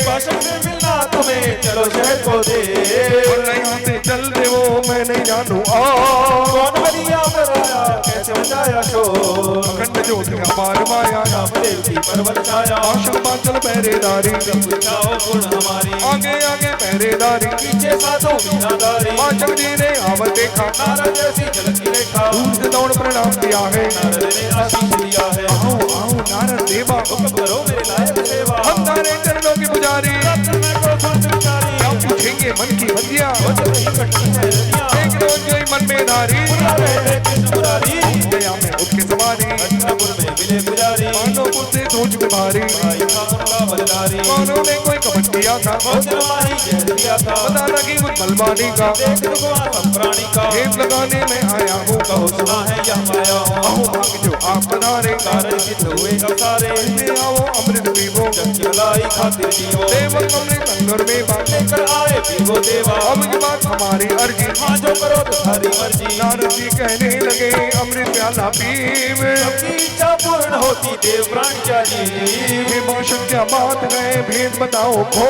पाशक से मिलना तुम्हें चलो शहर को दे। और यहाँ से चल दे वो मैं नहीं जानू। कौन बलिया कराया, कैसे बचाया शोर। अखंड ज्योति अपार माया, रामदेव की परवल छाया। आशा बादल पहरेदारी, बुझाओ गुण हमारी, आगे आगे पहरेदारी। पीछे साधु मीनादारी। पाचक जी ने आवत देखा, नारद जैसी झलकी रेखा, दूर से दौड़ प्रणाम किया है। नारद ने आशीष दिया है। आओ आओ नारद देवा, हुक्म करो मेरे लायक सेवा। हम तारे चरणों की पुजारी। रत्न में को संत विचारी, क्या पूछेंगे मन की बतिया, हो चल रही कठिन है रतियाँ। एक रोज गई मन में धारी। बुला रहे कृष्ण मुरारी, गया में उसके सवारी, हस्तिनापुर में मिले पुजारी। पांडवपुर से सोच में भारी। भाई था उनका बलदारी, कौनों ने कोई कपट किया था, बहुत निर्वाही जहर दिया था। पता लगी मुझ बलवानी का। देख भगवान सब प्राणी का, भेद लगाने में आया हूँ। कहो सुना है यह माया हूँ। अहो भाग जो आप पधारे, कारज सिद्ध हुए अब सारे, ले आओ अमृत पीवो। जग की भलाई खातिर जियो। देवक अमृत अंगर में बात, लेकर आए पीवो देवा। अब की बात हमारी अर्जी। हाँ जो करो तो सारी मर्जी, नारद जी कहने लगे अमृत प्याला पीव। सबकी इच्छा पूर्ण होती देव प्राण क्या जी। हे भाषण क्या बात है, भेद बताओ खो।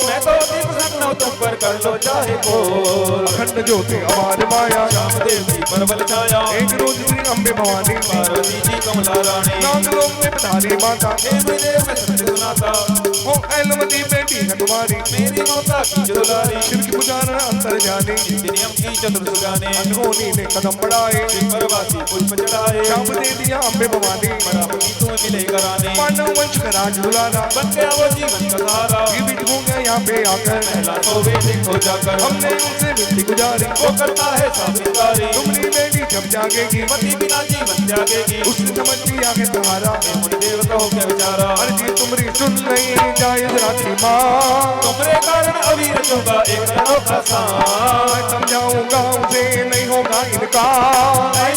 मैं तो अति प्रसन्न हूँ, तुम पर कर लो चाहे बोल। अखंड ज्योति अपार माया, रामदेव की परवल छाया। एक रोज श्री अम्बे भवानी, पार्वती जी कमला रानी, नागलोक में पधारी माता। देव में सत्य सुनाता, हो ऐलमती बेटी है तुम्हारी, मेरी ममता की जो दुलारी। शिव की पुजारन अंतर जाने, जिनके नियम की चतुर सुगाने, अनहोनी ने कदम बढ़ाए। परवासी पुष्प चढ़ाए। शाम दे दिया अम्बे भवानी, बराबरी तुम्हें मिले कराने, पांडव वंश का राज दुलारा। बन गया वो जीवन का धारा। जीवित हो गया यहाँ पे आकर, पहला तो बेटे को जाकर, हमने उनसे विनती गुजारी। वो करता है साबितारी। तुम्हारी बेटी जब जागेगी, पति बिना जीवन त्यागेगी। उसने समझ लिया है तुम्हारा। मुनि देव कहो क्या विचारा, अर्जी तुम्हारी सुन नहीं जायज राखी माँ। तुमरे कारण अभी रचूंगा एक अनोखा सांप। मैं समझाऊंगा उसे नहीं होगा इनका।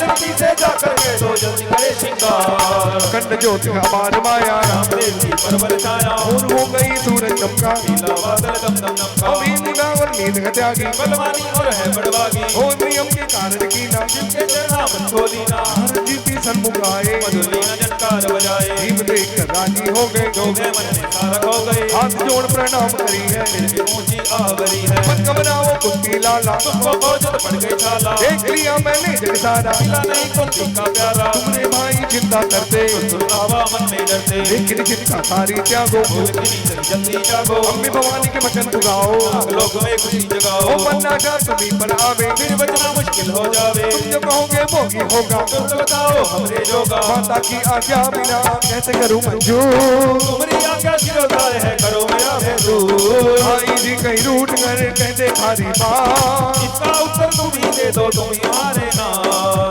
लड़की से जाकर के तो जल्दी करे श्रृंगार। खंड ज्योति अपार माया, रामदेव की परवल छाया। और हो गई सूरज चमका। नीला बादल दम दम दमका, अभी मुनावर नींद है त्यागी, बलवानी और है बड़वागी। हो नियम के कारण की ना। जिनके चरणा मन को दीना, जी की सन्मुख आए, मधुलीना झनकार बजाए। भीम देख कर राजी हो गए। जो गए मन में तारक हो गए, हाथ जोड़ प्रणाम करी है, फिर भी ऊंची आवरी है। मत घबराओ कुंती लाला, तुमको भोजन पड़ गई छाला, देख लिया मैंने जग सारा। मिला नहीं कुंती का प्यारा। तुमने भाई चिंता करते, सुरनावा मन में डरते, लेकिन चिंता सारी त्यागो। भूल की नींद जल्दी जागो। अम्बे भवानी के वचन पुगाओ, लोग में खुशी ओ जगाओ, बनना जा तुम्हीं पर आवे। फिर बचना मुश्किल हो जावे। तुम जो कहोगे वो ही होगा, तुम तो बताओ हमरे जोगा, माता की आज्ञा बिना कैसे करूं मंजूर। तुम्हारी आज्ञा सिरोधार है, करो मेरा महसूस। भाई जी कहीं रूठ कर कहते खारी बात, इसका उत्तर तुम ही दे दो, तुम ही हारे ना।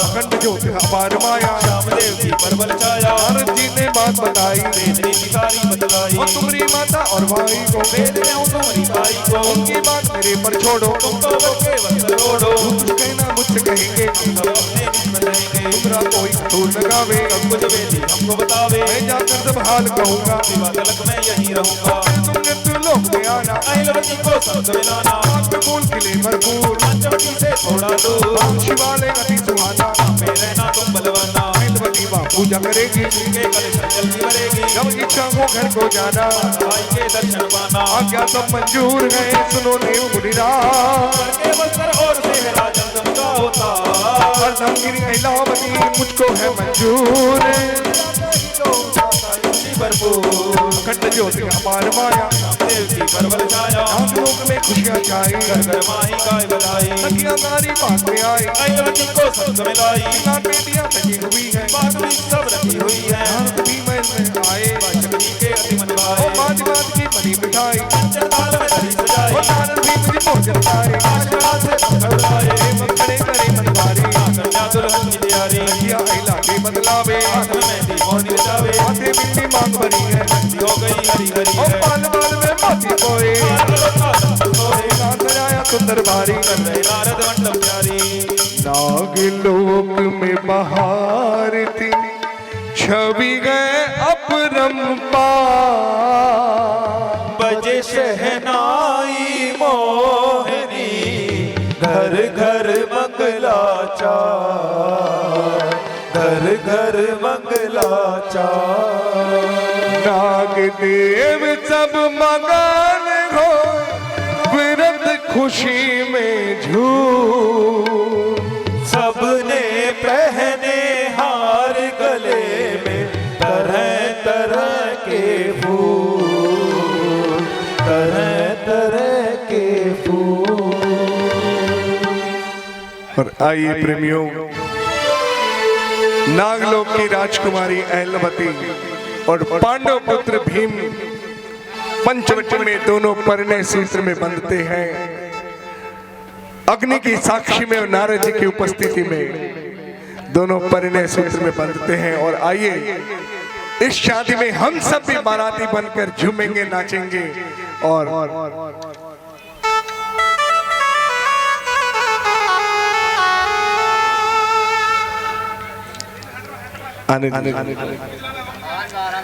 अखंड ज्योति अपार माया, रामदेव की परवल छाया। नारद जी ने बात बताई, वेदनी की सारी बतलाई, और तुम्हारी माता और भाई को वेद में हूँ तुम्हारी ताई को। उनकी बात मेरे पर छोड़ो। तुम तो बच्चे वस्त्र ओढ़ो, कुछ कहना मुझसे कहेंगे, सब अपने निज में रहेंगे। तुम्हारा कोई कसूर लगावे, सब कुछ वेदी हमको बतावे, मैं जाकर सब हाल कहूंगा। सिवा तलक मैं यहीं रहूंगा। तुम मृत्यु लोक में आना, अहिलवती को संग मिलाना, आँख में फूल खिले भरपूर, पंचवटी से थोड़ा दूर। शिवालय अति सुहाना। में रहना तुम बलवाना, ऐलवती माँ पूजा करेगी, के कलश जल्दी भरेगी। जब इच्छा हो घर को जाना। भाई के दर्शन पाना, आज्ञा सब मंजूर है, सुनो देव मुनिराज। के वस्त्र और सेहरा जंगम का होता। अर्धगिरी ऐलावती मुझको है मंजूर। भरपूर अखंड ज्योति अपार माया, देव की परवल छाया। लोक में खुशियाँ छाई, घर घर माही गाय बधाई, सखियाँ नारी पास में आई। अहिलवती को संग मिलाई, लाल बेटियाँ सजी हुई है, बागड़ी सब रखी हुई है। नारद भी महल में आए। शक्ति के अति मन ओ भाए, बाज बाज की बनी मिठाई, चंदाल में धरी सजाई। ओ नारद भी मुझे भोजन पाए आशा से घबराए मखणे करे मनवारी कन्या दुल्हन की तैयारी या अहिला के बदलावे हाथ में मेहंदी कौन बचावे माथे बिल्ली मांग भरी है हो गई हरी हरी ओ है पाल पाल में मोती कोए ना सजाया सुंदर भारी नारद मंडप प्यारी नागलोक में बहार थी छवि गए अपरंपार बजे शहनाई मोहनी घर घर मंगलाचार घर घर मंगलाचार नाग देव सब मगन हो व्रत खुशी में झूम सबने पहने हार गले में तरह तरह के फूल तरह तरह के फूल। और आइए प्रेमियों, नागलोक की राजकुमारी अहिलवती और पांडव पुत्र भीम पंचवटी में दोनों परिणय सूत्र में बंधते हैं, अग्नि की साक्षी में और नारद जी की उपस्थिति में दोनों परिणय सूत्र में बंधते हैं। और आइए इस शादी में हम सब भी बाराती बनकर झूमेंगे, नाचेंगे और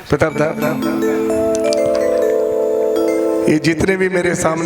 प्रताप दा, ये जितने भी मेरे सामने